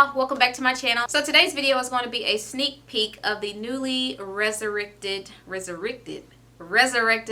y'all, welcome back to my channel. So today's video is going to be a sneak peek of the newly resurrected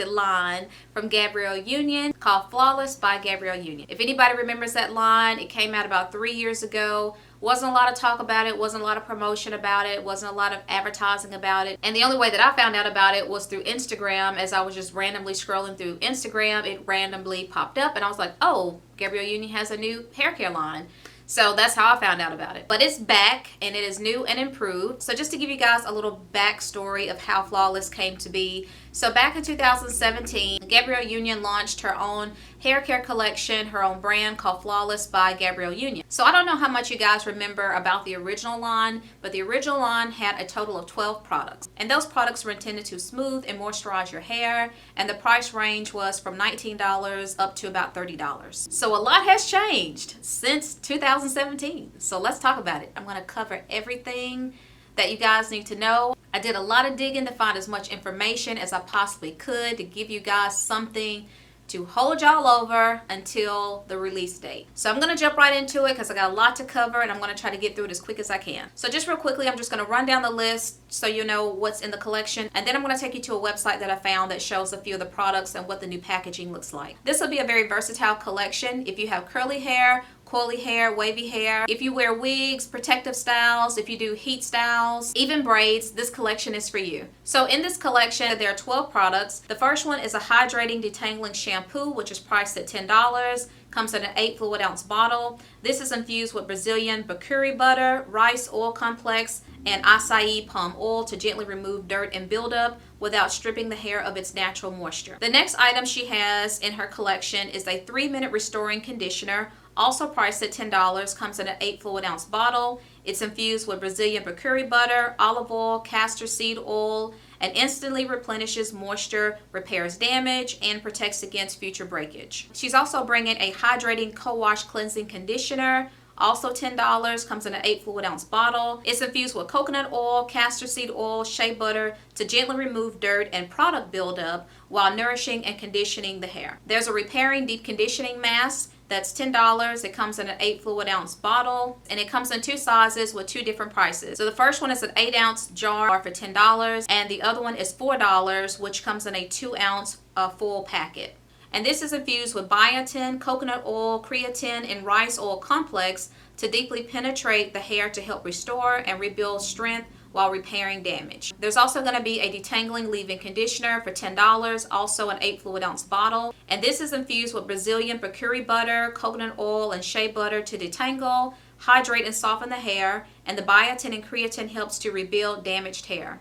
line from Gabrielle Union called Flawless by Gabrielle Union. If anybody remembers that line, it came out about 3 years ago. Wasn't a lot of talk about it, wasn't a lot of promotion about it, wasn't a lot of advertising about it. And the only way that I found out about it was through Instagram. As I was just randomly scrolling through Instagram, it randomly popped up and I was like, oh, Gabrielle Union has a new hair care line. So that's how I found out about it. But it's back and it is new and improved. So just to give you guys a little backstory of how Flawless came to be. So back in 2017, Gabrielle Union launched her own hair care collection, her own brand called Flawless by Gabrielle Union. So I don't know how much you guys remember about the original line, but the original line had a total of 12 products. And those products were intended to smooth and moisturize your hair. And the price range was from $19 up to about $30. So a lot has changed since 2017. So let's talk about it. I'm going to cover everything that you guys need to know. I did a lot of digging to find as much information as I possibly could to give you guys something to hold y'all over until the release date. So I'm going to jump right into it because I got a lot to cover and I'm going to try to get through it as quick as I can. So just real quickly, I'm just going to run down the list so you know what's in the collection, and then I'm going to take you to a website that I found that shows a few of the products and what the new packaging looks like. This will be a very versatile collection if you have curly hair, coily hair, wavy hair, if you wear wigs, protective styles, if you do heat styles, even braids, this collection is for you. So in this collection, there are 12 products. The first one is a hydrating detangling shampoo, which is priced at $10. Comes in an 8 fluid ounce bottle. This is infused with Brazilian bakuri butter, rice oil complex, and acai palm oil to gently remove dirt and buildup without stripping the hair of its natural moisture. The next item she has in her collection is a 3-minute restoring conditioner, also priced at $10, comes in an 8 fluid ounce bottle. It's infused with Brazilian bakuri butter, olive oil, castor seed oil, and instantly replenishes moisture, repairs damage, and protects against future breakage. She's also bringing a hydrating co-wash cleansing conditioner, also $10, comes in an 8 fluid ounce bottle. It's infused with coconut oil, castor seed oil, shea butter to gently remove dirt and product buildup while nourishing and conditioning the hair. There's a repairing deep conditioning mask. That's $10. It comes in an 8 fluid ounce bottle and it comes in 2 sizes with 2 different prices. So the first one is an 8 ounce jar for $10 and the other one is $4, which comes in a 2 ounce full packet. And this is infused with biotin, coconut oil, creatine, and rice oil complex to deeply penetrate the hair to help restore and rebuild strength while repairing damage. There's also going to be a detangling leave-in conditioner for $10, also an 8 fluid ounce bottle. And this is infused with Brazilian bakuri butter, coconut oil, and shea butter to detangle, hydrate, and soften the hair. And the biotin and creatine helps to rebuild damaged hair.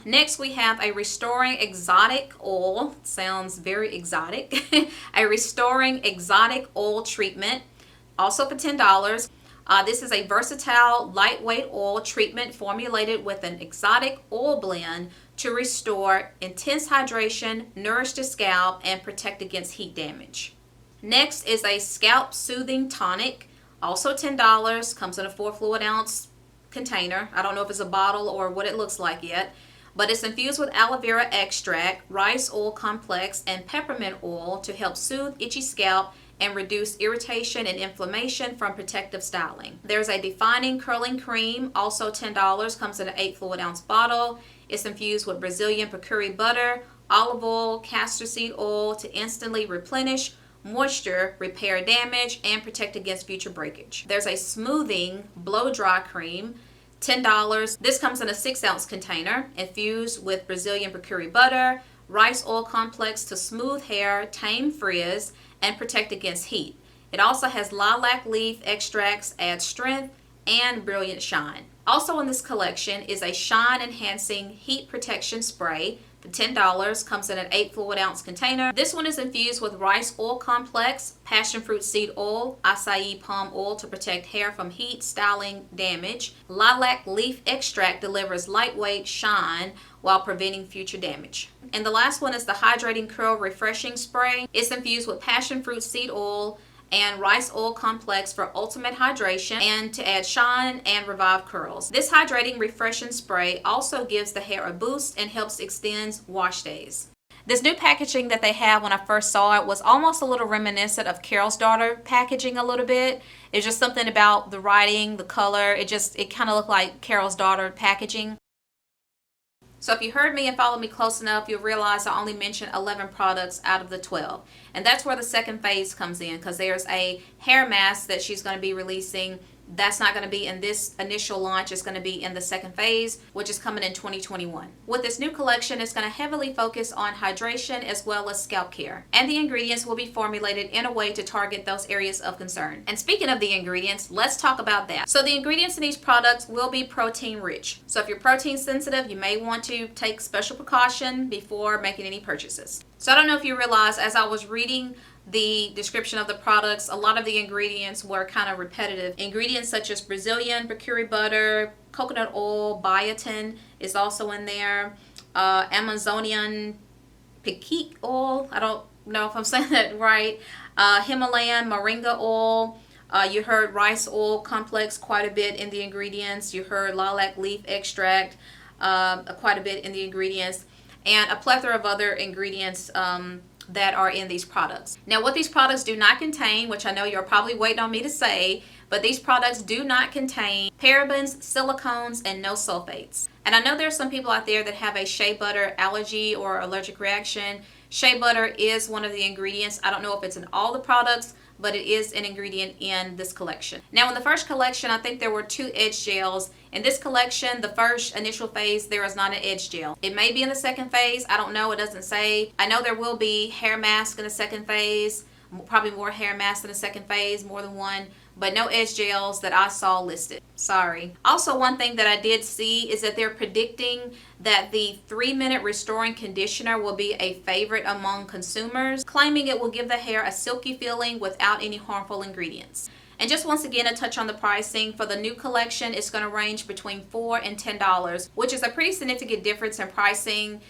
Next we have a restoring exotic oil. Sounds very exotic. A restoring exotic oil treatment, also for $10. This is a versatile, lightweight oil treatment formulated with an exotic oil blend to restore intense hydration, nourish the scalp, and protect against heat damage. Next is a scalp soothing tonic, also $10, comes in a 4 fluid ounce container. I don't know if it's a bottle or what it looks like yet, but it's infused with aloe vera extract, rice oil complex, and peppermint oil to help soothe itchy scalp and reduce irritation and inflammation from protective styling. There's a defining curling cream, also $10, comes in an 8 fluid ounce bottle. It's infused with Brazilian bakuri butter, olive oil, castor seed oil to instantly replenish moisture, repair damage, and protect against future breakage. There's a smoothing blow dry cream, $10. This comes in a 6 ounce container, infused with Brazilian bakuri butter, rice oil complex to smooth hair, tame frizz, and protect against heat. It also has lilac leaf extracts, add strength and brilliant shine. Also in this collection is a shine enhancing heat protection spray for $10, comes in an 8 fluid ounce container. This one is infused with rice oil complex, passion fruit seed oil, acai palm oil to protect hair from heat, styling, damage. Lilac leaf extract delivers lightweight shine while preventing future damage. And the last one is the hydrating curl refreshing spray. It's infused with passion fruit seed oil and rice oil complex for ultimate hydration and to add shine and revive curls. This hydrating refreshing spray also gives the hair a boost and helps extend wash days. This new packaging that they have, when I first saw it, was almost a little reminiscent of Carol's Daughter packaging a little bit. It's just something about the writing, the color. It kind of looked like Carol's Daughter packaging. So if you heard me and followed me close enough, you'll realize I only mentioned 11 products out of the 12. And that's where the second phase comes in, because there's a hair mask that she's going to be releasing. That's not going to be in this initial launch. It's going to be in the second phase, which is coming in 2021. With this new collection, it's going to heavily focus on hydration as well as scalp care. And the ingredients will be formulated in a way to target those areas of concern. And speaking of the ingredients, let's talk about that. So the ingredients in these products will be protein rich. So if you're protein sensitive, you may want to take special precaution before making any purchases. So I don't know if you realize, as I was reading the description of the products, a lot of the ingredients were kind of repetitive. Ingredients such as Brazilian mercury butter, coconut oil, biotin is also in there, Amazonian peak oil, I don't know if I'm saying that right, Himalayan moringa oil, you heard rice oil complex quite a bit in the ingredients, you heard lilac leaf extract quite a bit in the ingredients, and a plethora of other ingredients that are in these products. Now, what these products do not contain, which I know you're probably waiting on me to say, but these products do not contain parabens, silicones, and no sulfates. And I know there's some people out there that have a shea butter allergy or allergic reaction. Shea butter is one of the ingredients. I don't know if it's in all the products, but it is an ingredient in this collection. Now, in the first collection, I think there were 2 edge gels. In this collection, the first initial phase, there is not an edge gel. It may be in the second phase. I don't know. It doesn't say. I know there will be hair mask in the second phase, probably more hair masks in the second phase, more than one, but no edge gels that I saw listed. Sorry. Also, one thing that I did see is that they're predicting that the 3-minute restoring conditioner will be a favorite among consumers, claiming it will give the hair a silky feeling without any harmful ingredients. And just once again, a touch on the pricing. For the new collection, it's going to range between $4 and $10, which is a pretty significant difference in pricing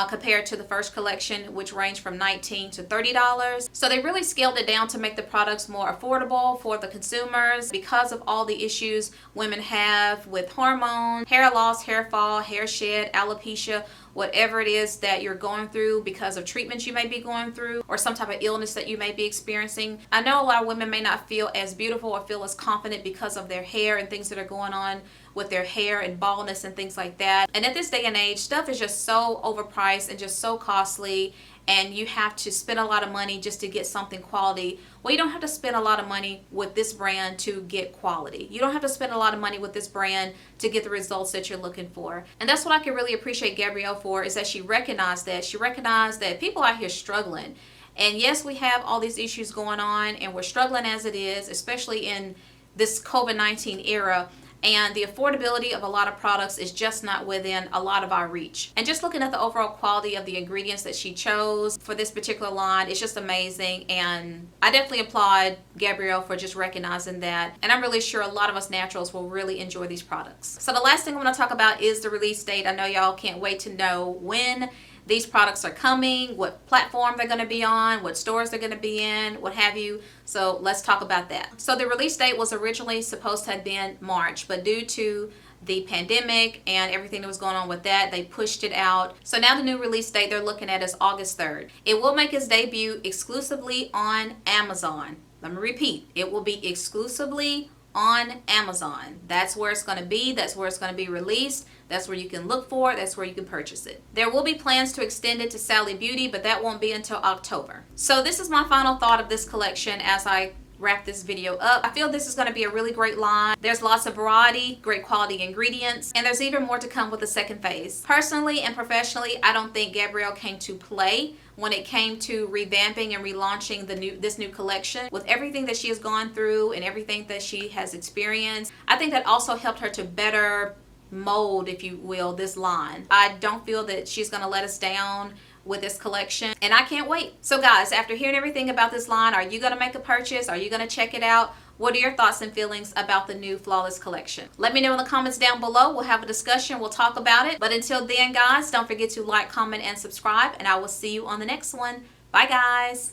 compared to the first collection, which ranged from $19 to $30. So they really scaled it down to make the products more affordable for the consumers because of all the issues women have with hormones, hair loss, hair fall, hair shed, alopecia, whatever it is that you're going through because of treatments you may be going through or some type of illness that you may be experiencing. I know a lot of women may not feel as beautiful or feel as confident because of their hair and things that are going on with their hair and baldness and things like that. And at this day and age, stuff is just so overpriced and just so costly, and you have to spend a lot of money just to get something quality. Well, you don't have to spend a lot of money with this brand to get quality. You don't have to spend a lot of money with this brand to get the results that you're looking for. And that's what I can really appreciate Gabrielle for, is that she recognized that. She recognized that people out here struggling. And yes, we have all these issues going on, and we're struggling as it is, especially in this COVID-19 era. And the affordability of a lot of products is just not within a lot of our reach. And just looking at the overall quality of the ingredients that she chose for this particular line, it's just amazing. And I definitely applaud Gabrielle for just recognizing that. And I'm really sure a lot of us naturals will really enjoy these products. So the last thing I'm going to talk about is the release date. I know y'all can't wait to know when these products are coming, what platform they're going to be on, what stores they're going to be in, what have you. So let's talk about that. So the release date was originally supposed to have been March, but due to the pandemic and everything that was going on with that, they pushed it out. So now the new release date they're looking at is August 3rd. It will make its debut exclusively on Amazon. Let me repeat, it will be exclusively on Amazon. That's where it's going to be. That's where it's going to be released. That's where you can look for it. That's where you can purchase it. There will be plans to extend it to Sally Beauty, but that won't be until October. So this is my final thought of this collection as I wrap this video up. I feel this is going to be a really great line. There's lots of variety, great quality ingredients, and there's even more to come with the second phase. Personally and professionally, I don't think Gabrielle came to play when it came to revamping and relaunching this new collection. With everything that she has gone through and everything that she has experienced, I think that also helped her to better mold, if you will, this line. I don't feel that she's going to let us down with this collection, and I can't wait. So guys, after hearing everything about this line, are you going to make a purchase? Are you going to check it out? What are your thoughts and feelings about the new Flawless collection? Let me know in the comments down below. We'll have a discussion. We'll talk about it. But until then, guys, don't forget to like, comment, and subscribe, and I will see you on the next one. Bye, guys.